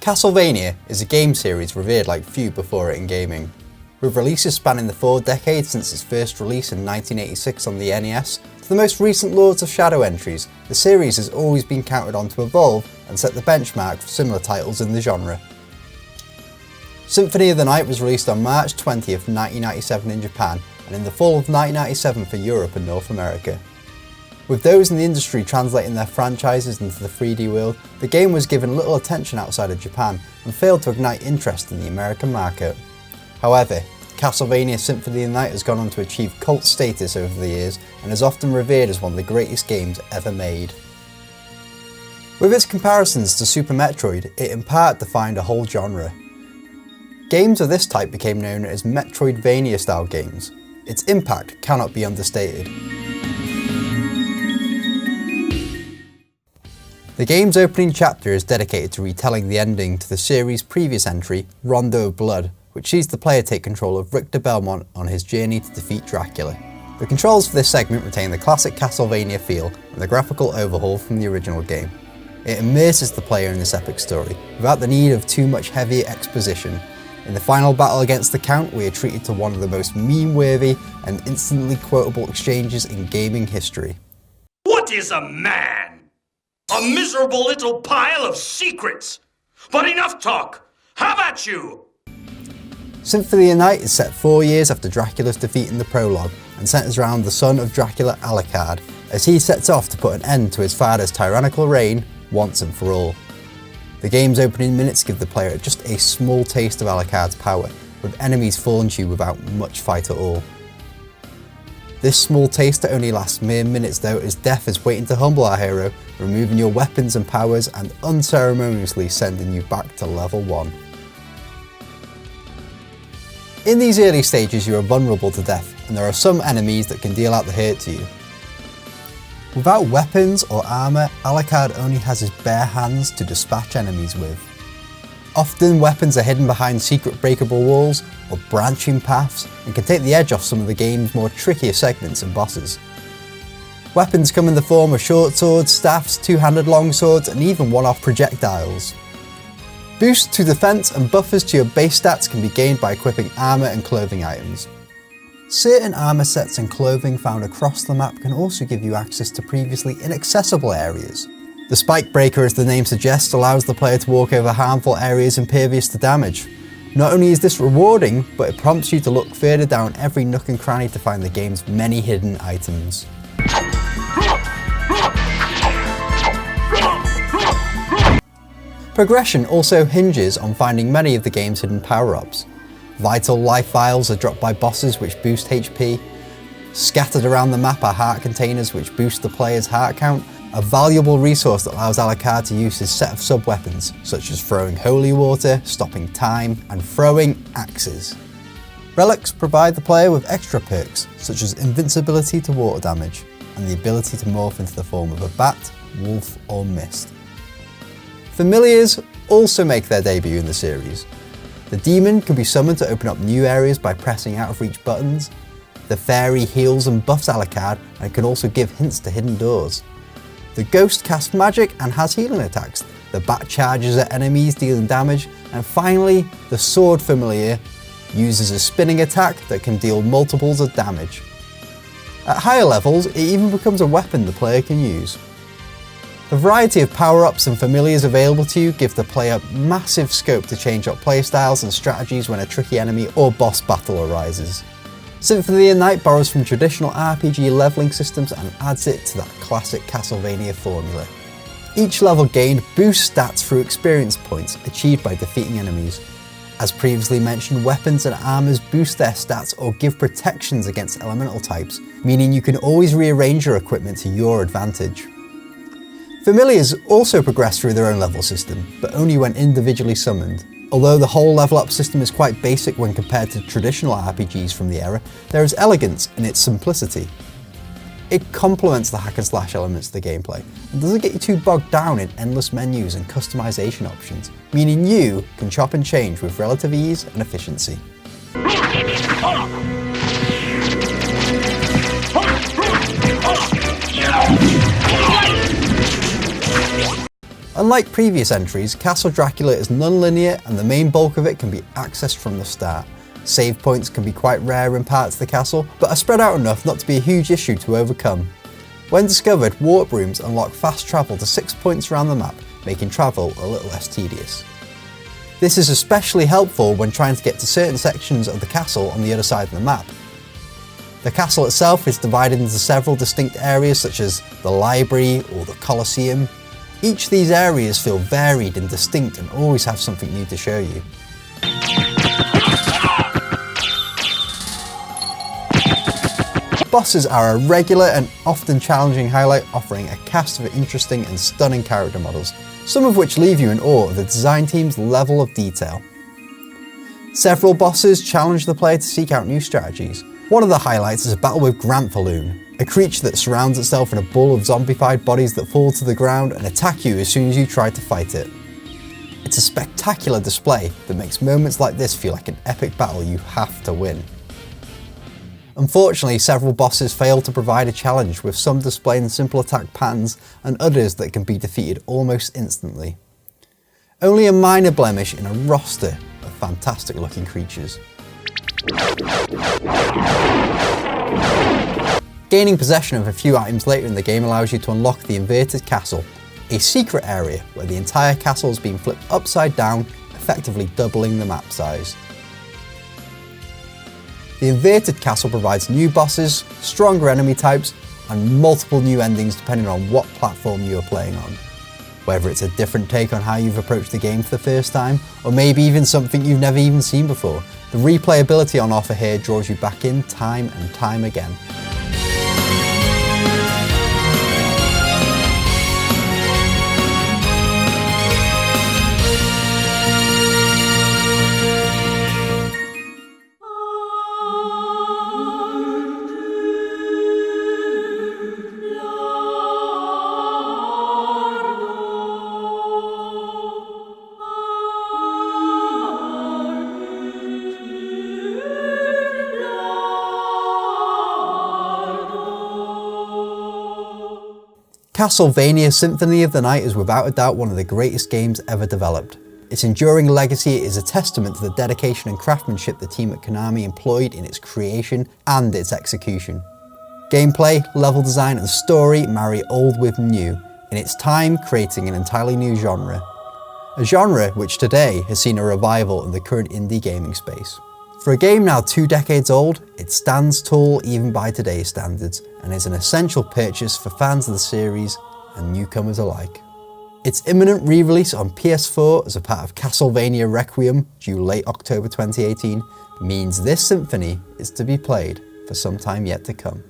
Castlevania is a game series revered like few before it in gaming. With releases spanning the 4 decades since its first release in 1986 on the NES, to the most recent Lords of Shadow entries, the series has always been counted on to evolve and set the benchmark for similar titles in the genre. Symphony of the Night was released on March 20th, 1997 in Japan, and in the fall of 1997 for Europe and North America. With those in the industry translating their franchises into the 3D world, the game was given little attention outside of Japan and failed to ignite interest in the American market. However, Castlevania Symphony of the Night has gone on to achieve cult status over the years and is often revered as one of the greatest games ever made. With its comparisons to Super Metroid, it in part defined a whole genre. Games of this type became known as Metroidvania style games. Its impact cannot be understated. The game's opening chapter is dedicated to retelling the ending to the series' previous entry, Rondo of Blood, which sees the player take control of Richter Belmont on his journey to defeat Dracula. The controls for this segment retain the classic Castlevania feel and the graphical overhaul from the original game. It immerses the player in this epic story, without the need of too much heavy exposition. In the final battle against the Count, we are treated to one of the most meme-worthy and instantly quotable exchanges in gaming history. What is a man? A miserable little pile of secrets! But enough talk! How about you? Symphony of the Night is set 4 years after Dracula's defeat in the prologue and centres around the son of Dracula, Alucard, as he sets off to put an end to his father's tyrannical reign once and for all. The game's opening minutes give the player just a small taste of Alucard's power, with enemies falling to you without much fight at all. This small taste only lasts mere minutes though, as death is waiting to humble our hero, removing your weapons and powers and unceremoniously sending you back to level 1. In these early stages you are vulnerable to death, and there are some enemies that can deal out the hurt to you. Without weapons or armour, Alucard only has his bare hands to dispatch enemies with. Often weapons are hidden behind secret breakable walls or branching paths and can take the edge off some of the game's more trickier segments and bosses. Weapons come in the form of short swords, staffs, two-handed longswords and even one-off projectiles. Boosts to defense and buffers to your base stats can be gained by equipping armour and clothing items. Certain armour sets and clothing found across the map can also give you access to previously inaccessible areas. The Spike Breaker, as the name suggests, allows the player to walk over harmful areas impervious to damage. Not only is this rewarding, but it prompts you to look further down every nook and cranny to find the game's many hidden items. Progression also hinges on finding many of the game's hidden power-ups. Vital life vials are dropped by bosses which boost HP. Scattered around the map are heart containers which boost the player's heart count, a valuable resource that allows Alucard to use his set of sub-weapons, such as throwing holy water, stopping time, and throwing axes. Relics provide the player with extra perks, such as invincibility to water damage, and the ability to morph into the form of a bat, wolf, or mist. Familiars also make their debut in the series. The demon can be summoned to open up new areas by pressing out of reach buttons. The fairy heals and buffs Alucard and can also give hints to hidden doors. The ghost casts magic and has healing attacks. The bat charges at enemies dealing damage. And finally, the sword familiar uses a spinning attack that can deal multiples of damage. At higher levels, it even becomes a weapon the player can use. The variety of power-ups and familiars available to you give the player massive scope to change up playstyles and strategies when a tricky enemy or boss battle arises. Symphony of the Night borrows from traditional RPG leveling systems and adds it to that classic Castlevania formula. Each level gained boosts stats through experience points achieved by defeating enemies. As previously mentioned, weapons and armors boost their stats or give protections against elemental types, meaning you can always rearrange your equipment to your advantage. Familiars also progress through their own level system, but only when individually summoned. Although the whole level up system is quite basic when compared to traditional RPGs from the era, there is elegance in its simplicity. It complements the hack and slash elements of the gameplay, and doesn't get you too bogged down in endless menus and customization options, meaning you can chop and change with relative ease and efficiency. Unlike previous entries, Castle Dracula is non-linear and the main bulk of it can be accessed from the start. Save points can be quite rare in parts of the castle, but are spread out enough not to be a huge issue to overcome. When discovered, warp rooms unlock fast travel to 6 points around the map, making travel a little less tedious. This is especially helpful when trying to get to certain sections of the castle on the other side of the map. The castle itself is divided into several distinct areas such as the library or the Colosseum. Each of these areas feel varied and distinct and always have something new to show you. Bosses are a regular and often challenging highlight, offering a cast of interesting and stunning character models, some of which leave you in awe of the design team's level of detail. Several bosses challenge the player to seek out new strategies. One of the highlights is a battle with Grantfaloon, a creature that surrounds itself in a ball of zombified bodies that fall to the ground and attack you as soon as you try to fight it. It's a spectacular display that makes moments like this feel like an epic battle you have to win. Unfortunately, several bosses fail to provide a challenge, with some displaying simple attack patterns and others that can be defeated almost instantly. Only a minor blemish in a roster of fantastic looking creatures. Gaining possession of a few items later in the game allows you to unlock the Inverted Castle, a secret area where the entire castle has been flipped upside down, effectively doubling the map size. The Inverted Castle provides new bosses, stronger enemy types, and multiple new endings depending on what platform you are playing on. Whether it's a different take on how you've approached the game for the first time, or maybe even something you've never even seen before, the replayability on offer here draws you back in time and time again. Castlevania Symphony of the Night is without a doubt one of the greatest games ever developed. Its enduring legacy is a testament to the dedication and craftsmanship the team at Konami employed in its creation and its execution. Gameplay, level design and story marry old with new, in its time creating an entirely new genre. A genre which today has seen a revival in the current indie gaming space. For a game now 2 decades old, it stands tall even by today's standards and is an essential purchase for fans of the series and newcomers alike. Its imminent re-release on PS4 as a part of Castlevania Requiem, due late October 2018, means this symphony is to be played for some time yet to come.